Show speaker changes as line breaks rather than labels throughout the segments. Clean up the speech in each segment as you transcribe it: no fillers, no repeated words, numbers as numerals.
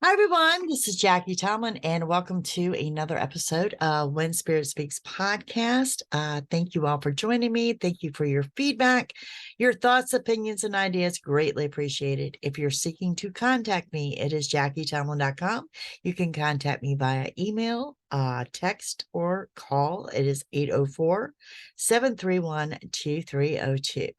Hi, everyone. This is Jackie Tomlin, and welcome to another episode of When Spirit Speaks podcast. Thank you all for joining me. Thank you for your feedback, your thoughts, opinions, and ideas. Greatly appreciated. If you're seeking to contact me, it is JackieTomlin.com. You can contact me via email, text, or call. It is 804-731-2302.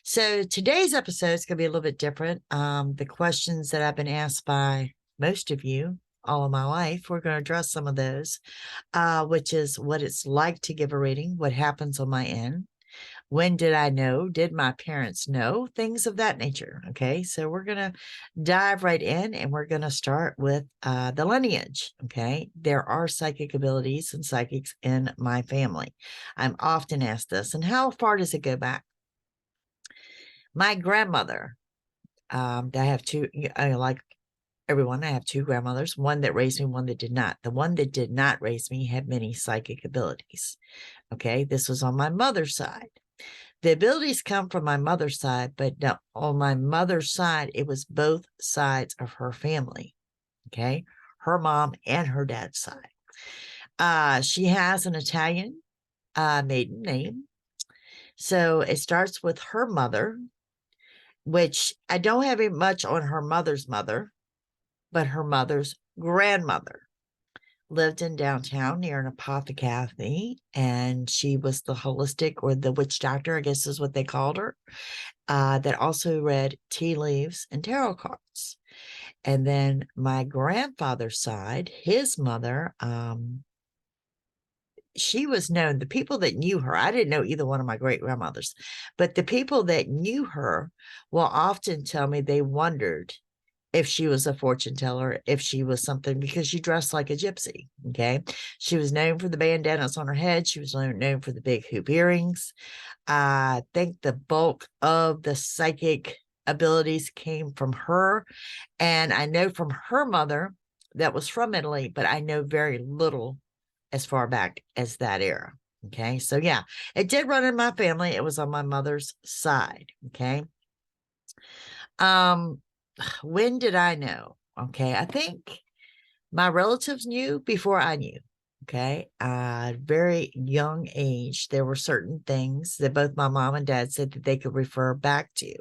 So today's episode is going to be a little bit different. The questions that I've been asked by most of you all of my life, we're going to address some of those, which is what it's like to give a reading, what happens on my end, when did I know, did my parents know, things of that nature. Okay, so we're going to dive right in, and we're going to start with the lineage. Okay, there are psychic abilities and psychics in my family. I'm often asked this, and how far does it go back? My grandmother, I have two, like everyone, I have two grandmothers, one that raised me, one that did not. The one that did not raise me had many psychic abilities. Okay, this was on my mother's side. The abilities come from my mother's side, but no, on my mother's side, it was both sides of her family. Okay, her mom and her dad's side. She has an Italian maiden name. So it starts with her mother, which I don't have much on her mother's mother, but her mother's grandmother lived in downtown near an apothecary, and she was the holistic or the witch doctor, I guess is what they called her, that also read tea leaves and tarot cards. And then my grandfather's side, his mother, she was known, the people that knew her, I didn't know either one of my great grandmothers, but the people that knew her will often tell me they wondered if she was a fortune teller, if she was something, because she dressed like a gypsy. Okay. She was known for the bandanas on her head. She was known for the big hoop earrings. I think the bulk of the psychic abilities came from her. And I know from her mother that was from Italy, but I know very little as far back as that era. Okay. So yeah, it did run in my family. It was on my mother's side. Okay. When did I know? Okay, I think my relatives knew before I knew. Okay, very young age, there were certain things that both my mom and dad said that they could refer back to.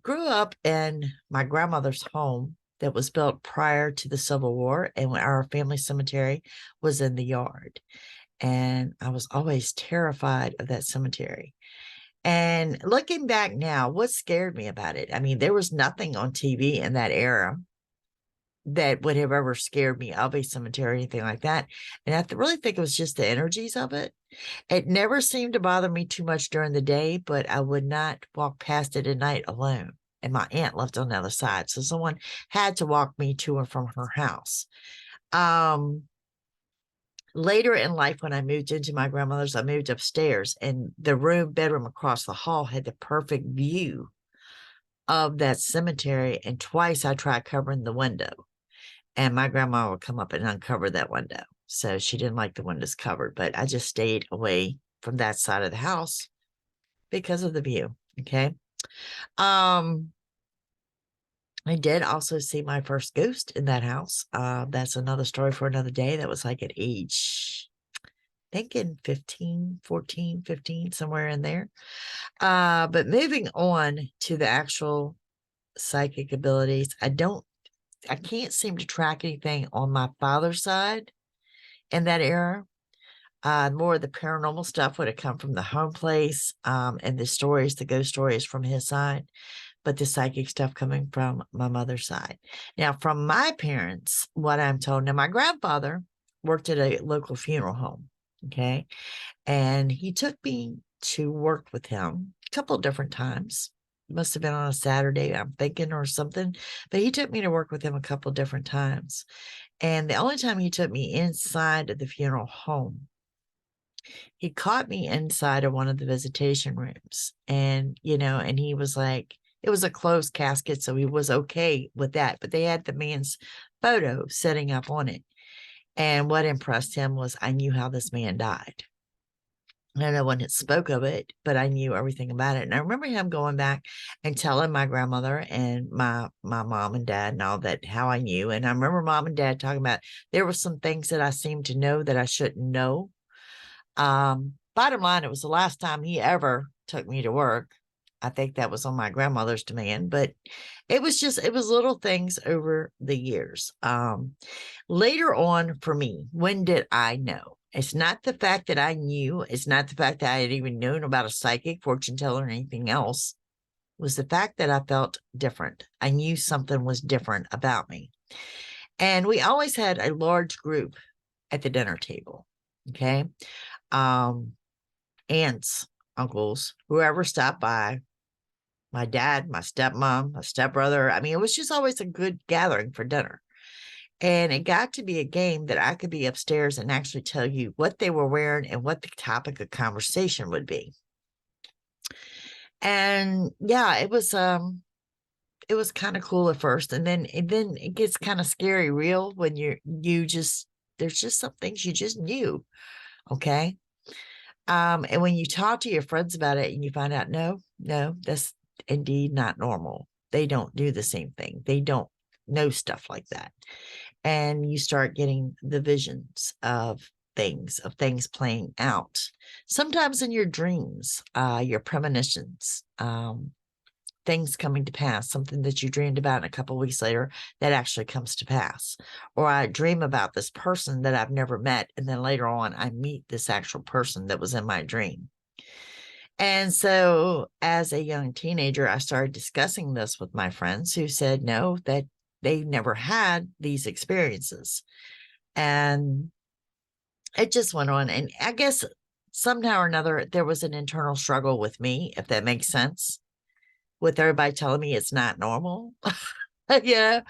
Grew up in my grandmother's home that was built prior to the Civil War, and our family cemetery was in the yard. And I was always terrified of that cemetery. And looking back now, what scared me about it? I mean, there was nothing on TV in that era that would have ever scared me of a cemetery or anything like that. And I really think it was just the energies of it. It never seemed to bother me too much during the day, but I would not walk past it at night alone. And my aunt lived on the other side. So someone had to walk me to and from her house. Later in life, when I moved into my grandmother's, I moved upstairs, and the bedroom across the hall had the perfect view of that cemetery. And twice I tried covering the window, and my grandma would come up and uncover that window. So she didn't like the windows covered, but I just stayed away from that side of the house because of the view. Okay. I did also see my first ghost in that house. That's another story for another day. That was like at age, thinking 15, 14, 15, somewhere in there. But moving on to the actual psychic abilities, I can't seem to track anything on my father's side in that era. More of the paranormal stuff would have come from the home place, and the ghost stories from his side, but the psychic stuff coming from my mother's side. Now, from my parents, what I'm told, now my grandfather worked at a local funeral home. Okay. And he took me to work with him a couple of different times. Must have been on a Saturday, I'm thinking, or something. But he took me to work with him a couple of different times. And the only time he took me inside of the funeral home, he caught me inside of one of the visitation rooms. And, and he was like, it was a closed casket, so he was okay with that. But they had the man's photo sitting up on it. And what impressed him was I knew how this man died. No one had spoke of it, but I knew everything about it. And I remember him going back and telling my grandmother and my mom and dad and all that, how I knew. And I remember mom and dad talking about there were some things that I seemed to know that I shouldn't know. Bottom line, it was the last time he ever took me to work. I think that was on my grandmother's demand, but it was little things over the years. Later on for me, when did I know? It's not the fact that I knew, it's not the fact that I had even known about a psychic, fortune teller, or anything else. It was the fact that I felt different. I knew something was different about me. And we always had a large group at the dinner table. Okay. Aunts, uncles, whoever stopped by, my dad, my stepmom, my stepbrother. I mean, it was just always a good gathering for dinner. And it got to be a game that I could be upstairs and actually tell you what they were wearing and what the topic of conversation would be. And yeah, it was kind of cool at first. And then it gets kind of scary real when there's just some things you just knew. Okay. And when you talk to your friends about it and you find out, no, that's indeed not normal. They don't do the same thing. They don't know stuff like that. And you start getting the visions of things playing out. Sometimes in your dreams, your premonitions, things coming to pass, something that you dreamed about and a couple of weeks later that actually comes to pass. Or I dream about this person that I've never met, and then later on I meet this actual person that was in my dream. And so as a young teenager, I started discussing this with my friends who said no, that they never had these experiences. And it just went on. And I guess somehow or another, there was an internal struggle with me, if that makes sense, with everybody telling me it's not normal. Yeah.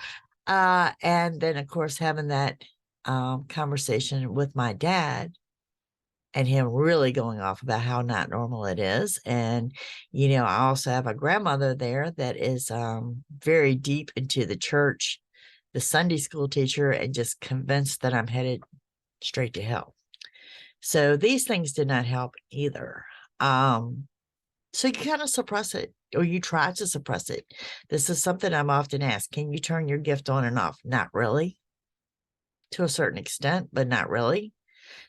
And then, of course, having that conversation with my dad and him really going off about how not normal it is. And, I also have a grandmother there that is very deep into the church, the Sunday school teacher, and just convinced that I'm headed straight to hell. So these things did not help either. So you kind of suppress it, or you try to suppress it. This is something I'm often asked. Can you turn your gift on and off? Not really. To a certain extent, but not really.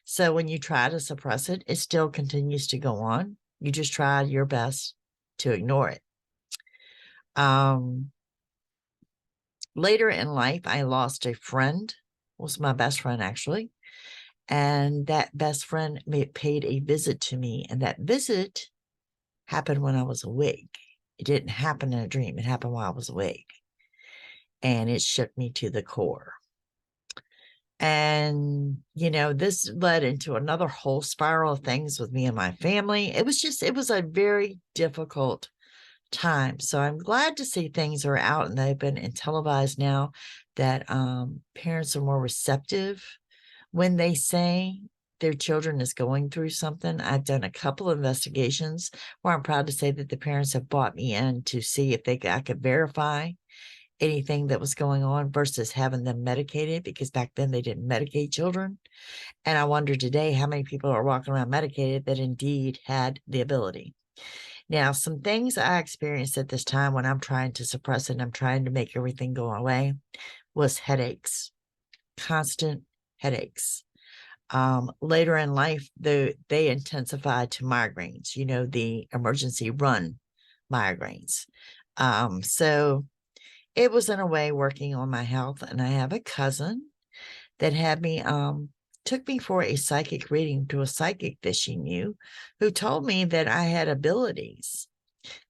So when you try to suppress it, it still continues to go on. You just try your best to ignore it. Later in life, I lost a friend. Was my best friend, actually. And that best friend paid a visit to me. And that visit happened when I was awake. It didn't happen in a dream. It happened while I was awake. And it shook me to the core. And, this led into another whole spiral of things with me and my family. It was a very difficult time. So I'm glad to see things are out in the open and televised now, that parents are more receptive when they say their children is going through something. I've done a couple of investigations where I'm proud to say that the parents have brought me in to see if I could verify anything that was going on versus having them medicated, because back then they didn't medicate children. And I wonder today how many people are walking around medicated that indeed had the ability. Now, some things I experienced at this time when I'm trying to suppress it and I'm trying to make everything go away was headaches, constant headaches. Later in life, they intensified to migraines, the emergency run migraines. So it was in a way working on my health. And I have a cousin that had me, took me for a psychic reading to a psychic that she knew, who told me that I had abilities.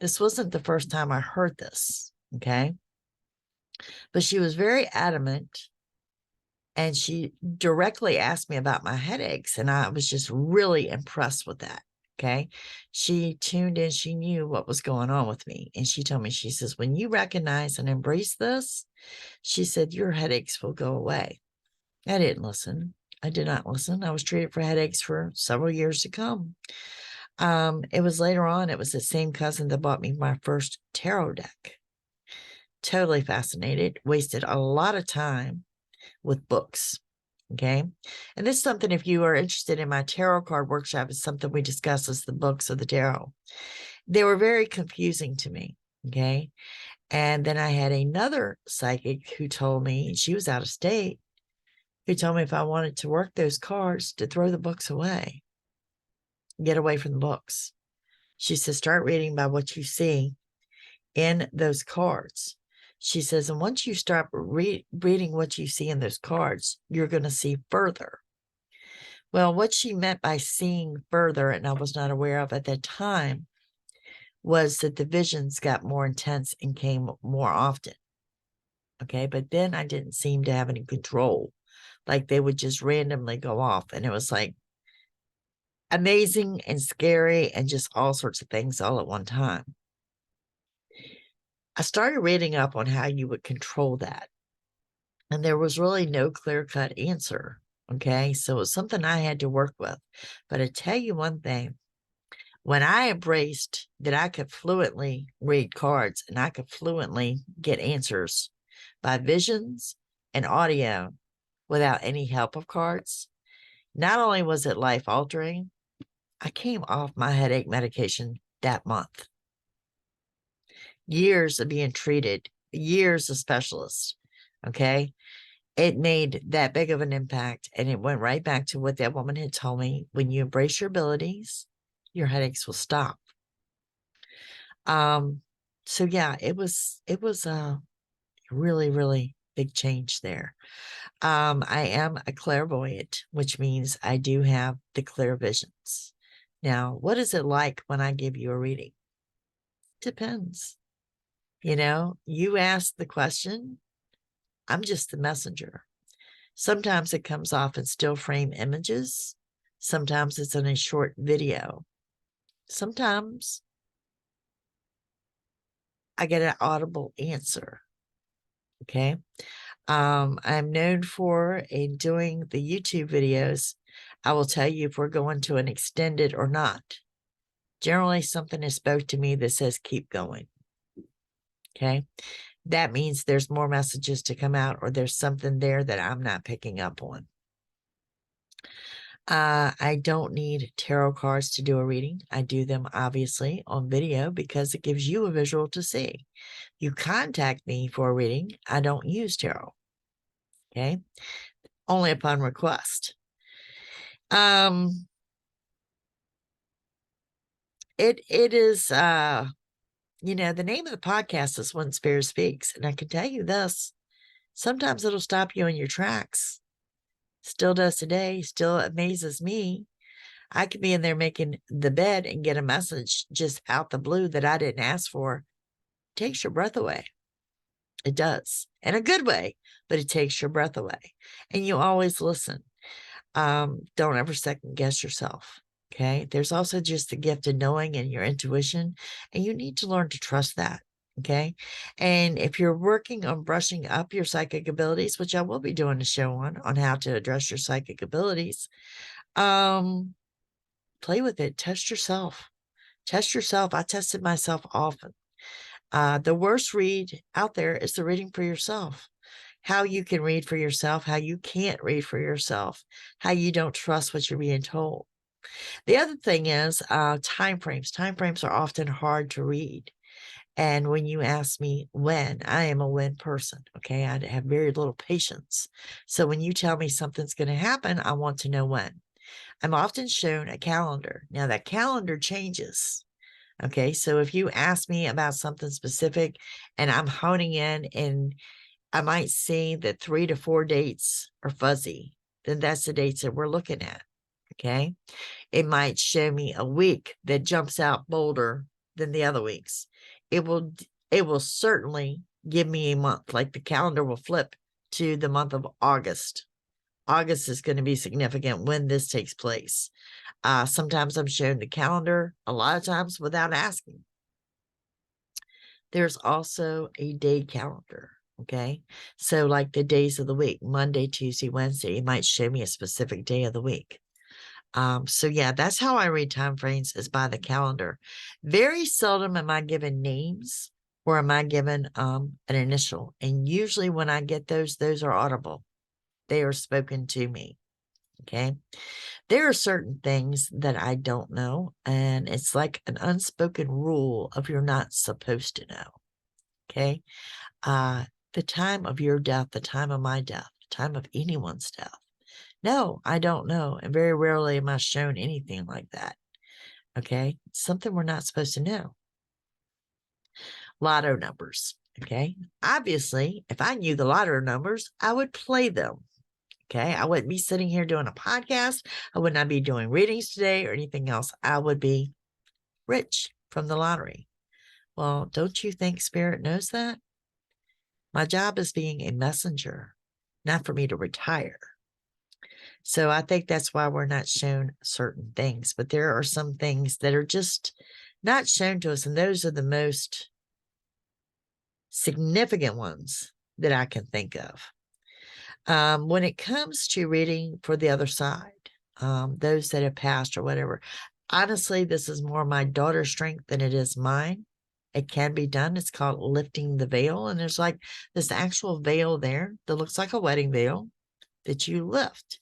This wasn't the first time I heard this. Okay. But she was very adamant. And she directly asked me about my headaches. And I was just really impressed with that. Okay. She tuned in. She knew what was going on with me. And she told me, she says, when you recognize and embrace this, she said, your headaches will go away. I didn't listen. I did not listen. I was treated for headaches for several years to come. It was later on, it was the same cousin that bought me my first tarot deck. Totally fascinated. Wasted a lot of time with books. Okay. And this is something, if you are interested in my tarot card workshop, is something we discuss as the books of the tarot. They were very confusing to me. Okay. And then I had another psychic who told me, she was out of state, who told me if I wanted to work those cards, to throw the books away, get away from the books. She says, start reading by what you see in those cards. She says, and once you start reading what you see in those cards, you're going to see further. Well, what she meant by seeing further, and I was not aware of at that time, was that the visions got more intense and came more often. Okay. But then I didn't seem to have any control. Like they would just randomly go off. And it was like amazing and scary and just all sorts of things all at one time. I started reading up on how you would control that. And there was really no clear-cut answer. Okay. So it was something I had to work with. But I tell you one thing, when I embraced that I could fluently read cards and I could fluently get answers by visions and audio without any help of cards, not only was it life-altering, I came off my headache medication that month. Years of being treated, years of specialists. Okay. It made that big of an impact. And it went right back to what that woman had told me. When you embrace your abilities, your headaches will stop. So yeah, it was a really, really big change there. I am a clairvoyant, which means I do have the clear visions. Now, what is it like when I give you a reading? Depends. You ask the question, I'm just the messenger. Sometimes it comes off in still frame images. Sometimes it's in a short video. Sometimes I get an audible answer. Okay. I'm known for doing the YouTube videos. I will tell you if we're going to an extended or not. Generally, something is spoke to me that says keep going. Okay. That means there's more messages to come out, or there's something there that I'm not picking up on. I don't need tarot cards to do a reading. I do them obviously on video because it gives you a visual to see. You contact me for a reading, I don't use tarot. Okay. Only upon request. It is the name of the podcast is When Spirit Speaks. And I can tell you this, sometimes it'll stop you in your tracks. Still does today, still amazes me. I could be in there making the bed and get a message just out the blue that I didn't ask for. It takes your breath away. It does. In a good way, but it takes your breath away. And you always listen. Don't ever second guess yourself. Okay. There's also just the gift of knowing and your intuition, and you need to learn to trust that. Okay. And if you're working on brushing up your psychic abilities, which I will be doing a show on how to address your psychic abilities, play with it. Test yourself. Test yourself. I tested myself often. The worst read out there is the reading for yourself. How you can read for yourself, how you can't read for yourself, how you don't trust what you're being told. The other thing is time frames. Time frames are often hard to read. And when you ask me when, I am a when person. Okay. I have very little patience. So when you tell me something's going to happen, I want to know when. I'm often shown a calendar. Now that calendar changes. Okay. So if you ask me about something specific and I'm honing in and I might see that 3 to 4 dates are fuzzy, then that's the dates that we're looking at. Okay. It might show me a week that jumps out bolder than the other weeks. It will certainly give me a month, like the calendar will flip to the month of August. August is going to be significant when this takes place. Sometimes I'm shown the calendar, a lot of times without asking. There's also a day calendar. Okay. So like the days of the week, Monday, Tuesday, Wednesday, it might show me a specific day of the week. So yeah, that's how I read time frames, is by the calendar. Very seldom am I given names or am I given an initial. And usually when I get those are audible. they are spoken to me. Okay. There are certain things that I don't know, and it's like an unspoken rule of you're not supposed to know. Okay. The time of your death, the time of my death, the time of anyone's death. No, I don't know. And very rarely am I shown anything like that. Okay. It's something we're not supposed to know. Lotto numbers. Okay. Obviously, if I knew the lotto numbers, I would play them. Okay. I wouldn't be sitting here doing a podcast. I would not be doing readings today or anything else. I would be rich from the lottery. Well, don't you think Spirit knows that? My job is being a messenger, not for me to retire. So I think that's why we're not shown certain things. But there are some things that are just not shown to us. And those are the most significant ones that I can think of. When it comes to reading for the other side, those that have passed or whatever, honestly, this is more my daughter's strength than it is mine. It can be done. It's called lifting the veil. And there's like this actual veil there that looks like a wedding veil that you lift.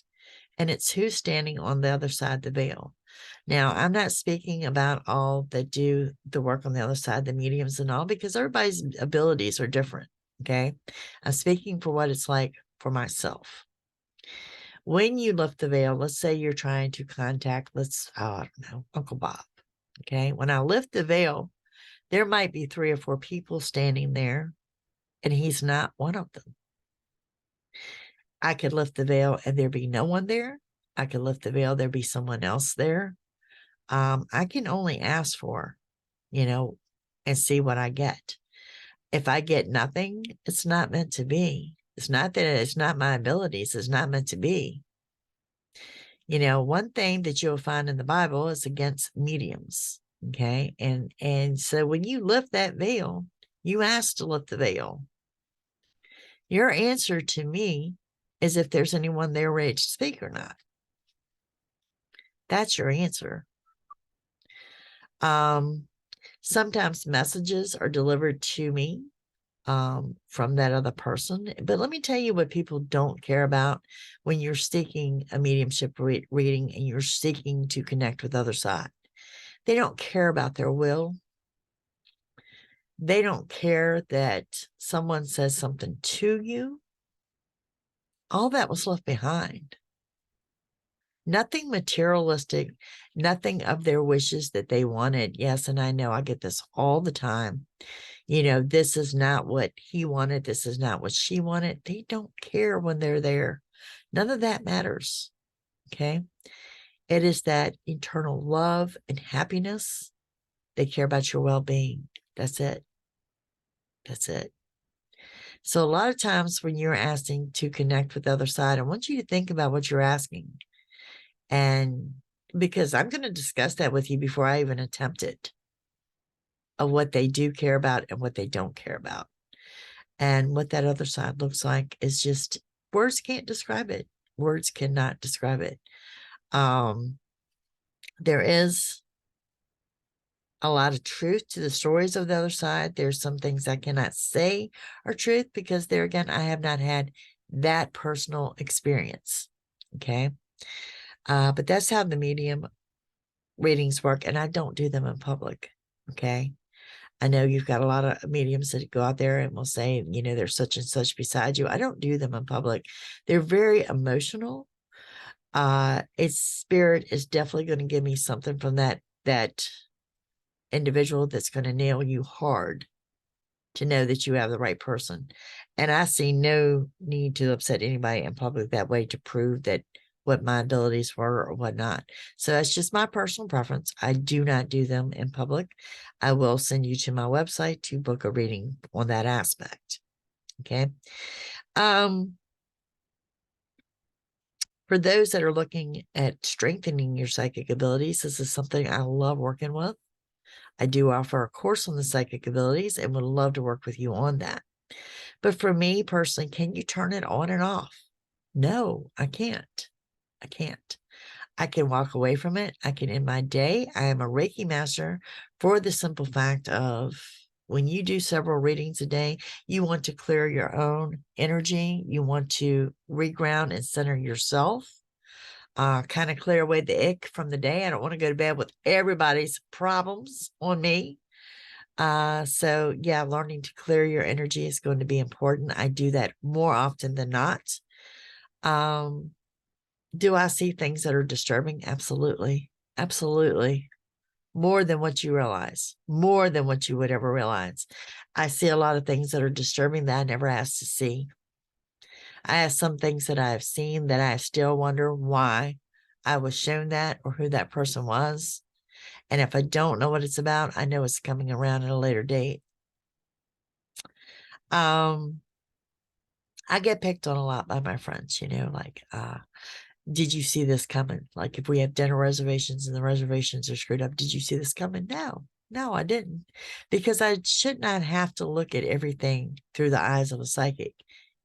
And it's who's standing on the other side of the veil. Now, I'm not speaking about all that do the work on the other side, the mediums and all, because everybody's abilities are different. Okay. I'm speaking for what it's like for myself. When you lift the veil, let's say you're trying to contact, I don't know, Uncle Bob. Okay. When I lift the veil, there might be 3 or 4 people standing there, and he's not one of them. I could lift the veil and there be no one there. I could lift the veil, there be someone else there. I can only ask for, and see what I get. If I get nothing, it's not meant to be. It's not that it's not my abilities. It's not meant to be. One thing that you'll find in the Bible is against mediums. Okay. And so when you lift that veil, you ask to lift the veil. Your answer to me is if there's anyone there ready to speak or not. That's your answer. Sometimes messages are delivered to me from that other person. But let me tell you what people don't care about when you're seeking a mediumship reading and you're seeking to connect with the other side. They don't care about their will. They don't care that someone says something to you. All that was left behind. Nothing materialistic, nothing of their wishes that they wanted. Yes, and I know I get this all the time. This is not what he wanted. This is not what she wanted. They don't care when they're there. None of that matters. Okay. It is that eternal love and happiness. They care about your well-being. That's it. That's it. So a lot of times when you're asking to connect with the other side, I want you to think about what you're asking. And because I'm going to discuss that with you before I even attempt it, of what they do care about and what they don't care about. And what that other side looks like is just, words can't describe it. Words cannot describe it. There is a lot of truth to the stories of the other side. There's some things I cannot say are truth because there again, I have not had that personal experience. Okay. But that's how the medium readings work. And I don't do them in public. Okay. I know you've got a lot of mediums that go out there and will say, there's such and such beside you. I don't do them in public. They're very emotional. Its spirit is definitely going to give me something from that individual that's going to nail you hard to know that you have the right person. And I see no need to upset anybody in public that way to prove that what my abilities were or whatnot. So that's just my personal preference. I do not do them in public. I will send you to my website to book a reading on that aspect. Okay. For those that are looking at strengthening your psychic abilities, this is something I love working with. I do offer a course on the psychic abilities and would love to work with you on that. But for me personally, can you turn it on and off? No, I can't. I can't. I can walk away from it. I can end my day. I am a Reiki master for the simple fact of When you do several readings a day, you want to clear your own energy. You want to reground and center yourself. Kind of clear away the ick from the day. I don't want to go to bed with everybody's problems on me. So yeah, learning to clear your energy is going to be important. I do that more often than not. Do I see things that are disturbing? Absolutely. Absolutely. More than what you realize, more than what you would ever realize. I see a lot of things that are disturbing that I never asked to see. I have some things that I have seen that I still wonder why I was shown that or who that person was. And if I don't know what it's about, I know it's coming around at a later date. I get picked on a lot by my friends, like, did you see this coming? Like if we have dinner reservations and the reservations are screwed up, did you see this coming? No, I didn't. Because I should not have to look at everything through the eyes of a psychic.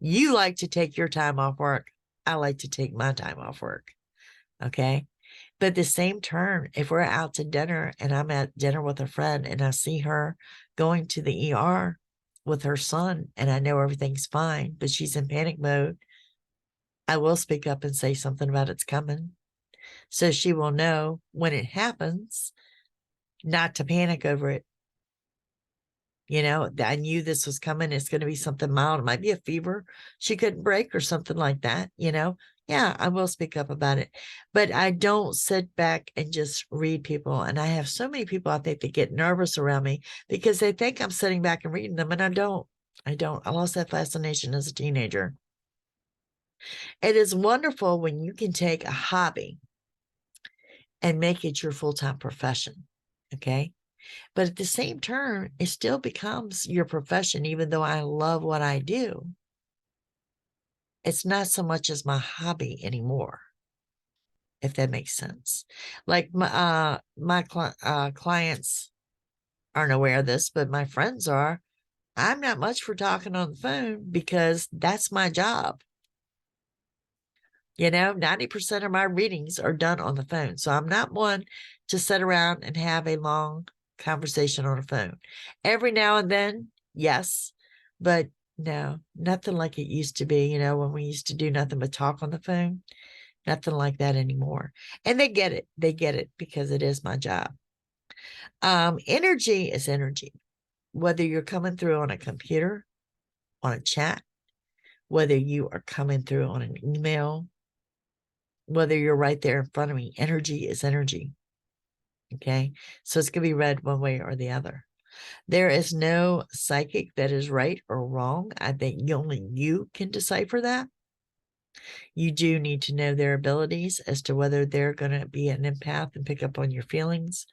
You like to take your time off work. I like to take my time off work. Okay. But the same turn, if we're out to dinner and I'm at dinner with a friend and I see her going to the ER with her son and I know everything's fine, but she's in panic mode, I will speak up and say something about it's coming. So she will know when it happens not to panic over it. I knew this was coming. It's going to be something mild. It might be a fever she couldn't break or something like that. Yeah, I will speak up about it. But I don't sit back and just read people. And I have so many people I think that get nervous around me because they think I'm sitting back and reading them. And I don't. I lost that fascination as a teenager. It is wonderful when you can take a hobby and make it your full-time profession. Okay. But at the same turn, it still becomes your profession, even though I love what I do. It's not so much as my hobby anymore, if that makes sense. Like my clients aren't aware of this, but my friends are. I'm not much for talking on the phone because that's my job. 90% of my readings are done on the phone. So I'm not one to sit around and have a long conversation on a phone. Every now and then, yes, but no, nothing like it used to be, when we used to do nothing but talk on the phone. Nothing like that anymore. And they get it. They get it because it is my job. Energy is energy. Whether you're coming through on a computer, on a chat, whether you are coming through on an email, whether you're right there in front of me, energy is energy. Okay. So it's going to be read one way or the other. There is no psychic that is right or wrong. I think only you can decipher that. You do need to know their abilities as to whether they're going to be an empath and pick up on your feelings,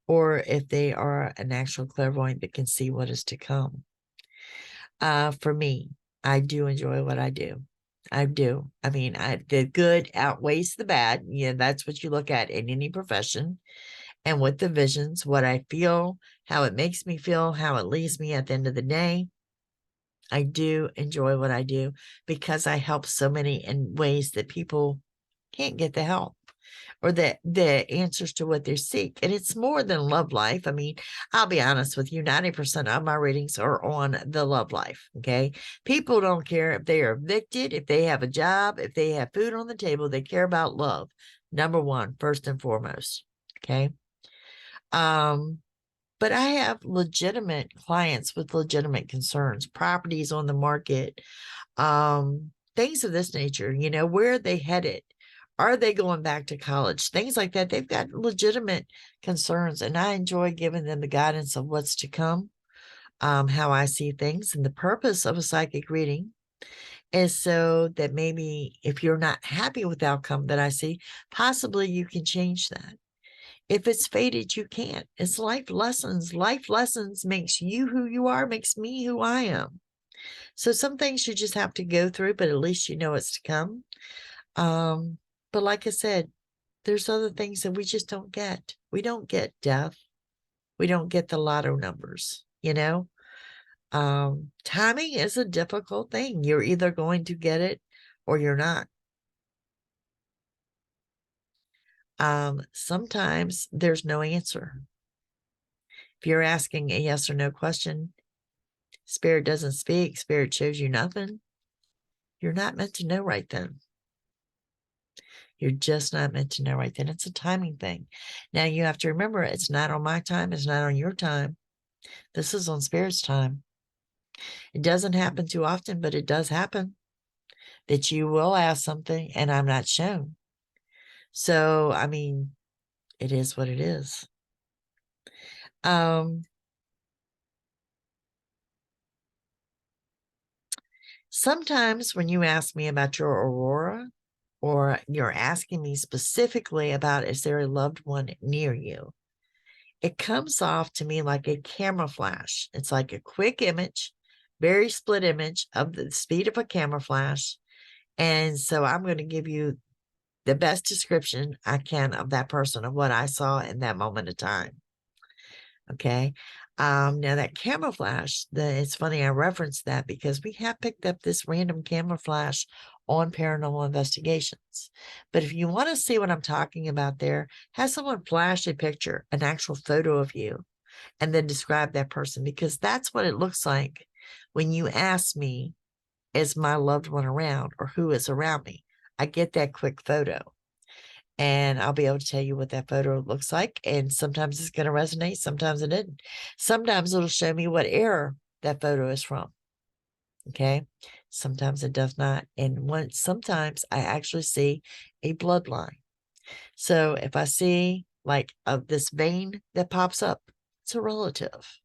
or if they are an actual clairvoyant that can see what is to come. For me, I do enjoy what I do. I do. I mean, the good outweighs the bad. Yeah, that's what you look at in any profession. And with the visions, what I feel, how it makes me feel, how it leaves me at the end of the day, I do enjoy what I do because I help so many in ways that people can't get the help or the answers to what they seek. And it's more than love life. I mean, I'll be honest with you, 90% of my readings are on the love life. Okay. People don't care if they are evicted, if they have a job, if they have food on the table, they care about love. Number one, first and foremost. Okay. But I have legitimate clients with legitimate concerns, properties on the market, things of this nature. Where are they headed? Are they going back to college? Things like that. They've got legitimate concerns, and I enjoy giving them the guidance of what's to come, how I see things. And the purpose of a psychic reading is so that maybe if you're not happy with the outcome that I see, possibly you can change that. If it's fated, you can't. It's life lessons. Life lessons makes you who you are, makes me who I am. So some things you just have to go through, but at least you know it's to come. But like I said, there's other things that we just don't get. We don't get death. We don't get the lotto numbers, Timing is a difficult thing. You're either going to get it or you're not. Sometimes there's no answer. If you're asking a yes or no question, Spirit doesn't speak, Spirit shows you nothing, you're not meant to know right then. You're just not meant to know right then. It's a timing thing. Now you have to remember, it's not on my time. It's not on your time. This is on Spirit's time. It doesn't happen too often, but it does happen that you will ask something and I'm not shown. So, I mean, it is what it is. Sometimes when you ask me about your aurora, or you're asking me specifically about, is there a loved one near you? It comes off to me like a camera flash. It's like a quick image, very split image of the speed of a camera flash. And so I'm going to give you the best description I can of that person, of what I saw in that moment of time. Okay. Now that camera flash, it's funny I referenced that because we have picked up this random camera flash on paranormal investigations. But if you want to see what I'm talking about there, have someone flash a picture, an actual photo of you, and then describe that person, because that's what it looks like when you ask me, is my loved one around, or who is around me? I get that quick photo. And I'll be able to tell you what that photo looks like. And sometimes it's going to resonate. Sometimes it isn't. Sometimes it'll show me what era that photo is from. Okay. Sometimes it does not. And sometimes I actually see a bloodline. So if I see like of this vein that pops up, it's a relative.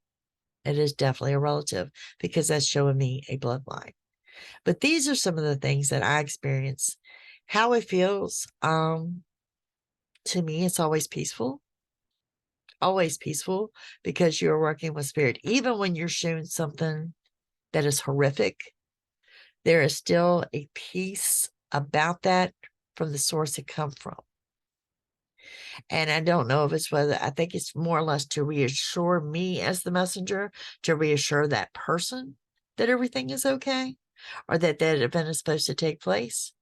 It is definitely a relative because that's showing me a bloodline. But these are some of the things that I experience. How it feels. To me, it's always peaceful because you're working with Spirit. Even when you're shown something that is horrific, there is still a peace about that from the source it comes from. And I don't know if it's whether, I think it's more or less to reassure me as the messenger, to reassure that person that everything is okay, or that that event is supposed to take place.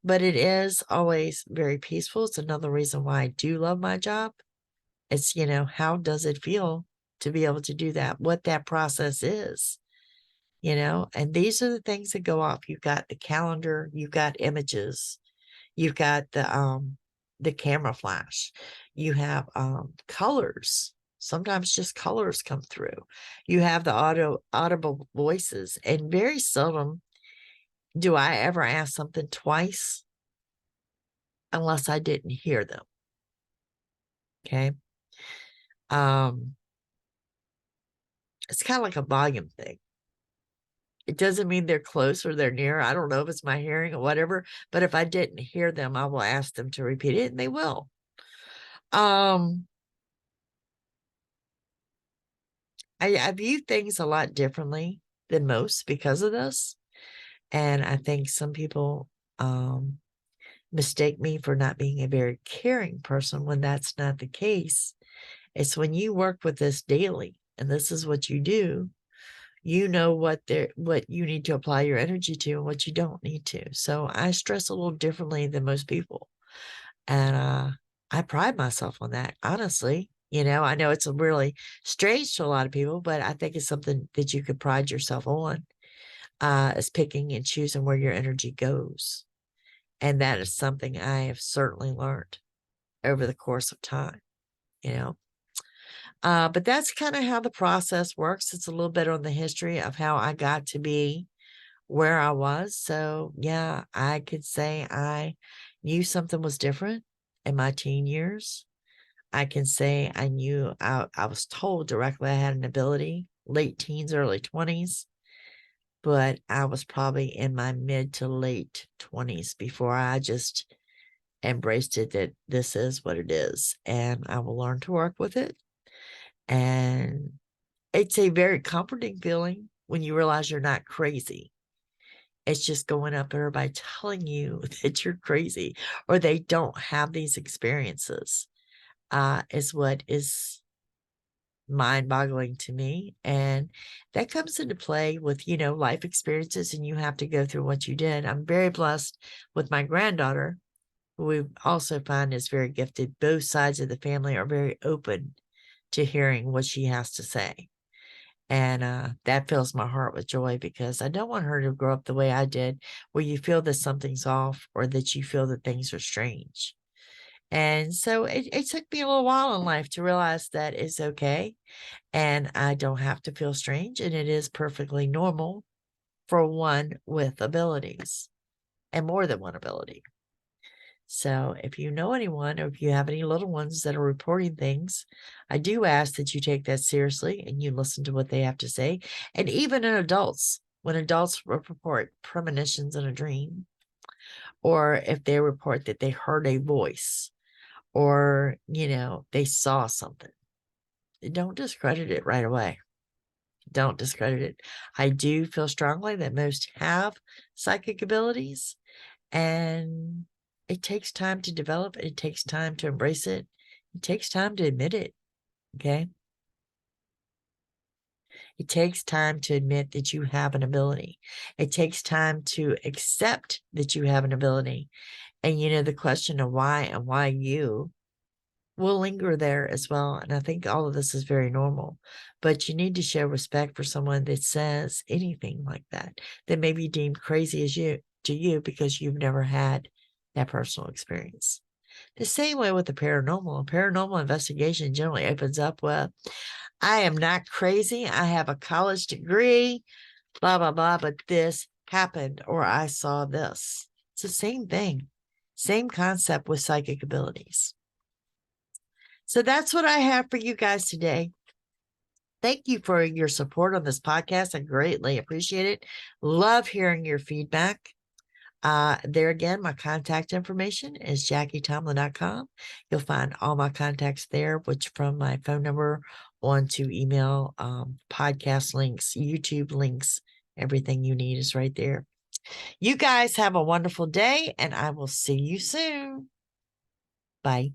But it is always very peaceful. It's another reason why I do love my job. It's, how does it feel to be able to do that? What that process is, and these are the things that go off. You've got the calendar, you've got images, you've got the camera flash, you have colors. Sometimes just colors come through. You have the audible voices, and very seldom do I ever ask something twice unless I didn't hear them. Okay. It's kind of like a volume thing. It doesn't mean they're close or they're near. I don't know if it's my hearing or whatever, but if I didn't hear them, I will ask them to repeat it, and they will. I view things a lot differently than most because of this. And I think some people mistake me for not being a very caring person when that's not the case. It's when you work with this daily and this is what you do, you know what you need to apply your energy to and what you don't need to. So I stress a little differently than most people. And I pride myself on that, honestly. I know it's a really strange to a lot of people, but I think it's something that you could pride yourself on, is picking and choosing where your energy goes. And that is something I have certainly learned over the course of time, you know. But that's kind of how the process works. It's a little bit on the history of how I got to be where I was. So yeah, I could say I knew something was different in my teen years. I can say I was told directly I had an ability, late teens, early 20s, but I was probably in my mid to late 20s before I just embraced it, that this is what it is and I will learn to work with it. And it's a very comforting feeling when you realize you're not crazy. It's just going up and everybody telling you that you're crazy or they don't have these experiences, is what is mind-boggling to me. And that comes into play with, life experiences, and you have to go through what you did. I'm very blessed with my granddaughter, who we also find is very gifted. Both sides of the family are very open to hearing what she has to say. And that fills my heart with joy because I don't want her to grow up the way I did, where you feel that something's off or that you feel that things are strange. And so it took me a little while in life to realize that it's okay and I don't have to feel strange, and it is perfectly normal for one with abilities and more than one ability. So if you know anyone or if you have any little ones that are reporting things, I do ask that you take that seriously and you listen to what they have to say. And even in adults, when adults report premonitions in a dream, or if they report that they heard a voice or, they saw something, don't discredit it right away. Don't discredit it. I do feel strongly that most have psychic abilities, and it takes time to develop. It takes time to embrace it. It takes time to admit it. Okay. It takes time to admit that you have an ability. It takes time to accept that you have an ability. And, the question of why and why you will linger there as well. And I think all of this is very normal, but you need to show respect for someone that says anything like that may be deemed crazy to you because you've never had that personal experience. The same way with the paranormal. A paranormal investigation generally opens up with, I am not crazy. I have a college degree, blah, blah, blah, but this happened or I saw this. It's the same thing. Same concept with psychic abilities. So that's what I have for you guys today. Thank you for your support on this podcast. I greatly appreciate it. Love hearing your feedback. There again, my contact information is JackieTomlin.com. You'll find all my contacts there, which from my phone number on to email, podcast links, YouTube links, everything you need is right there. You guys have a wonderful day, and I will see you soon. Bye.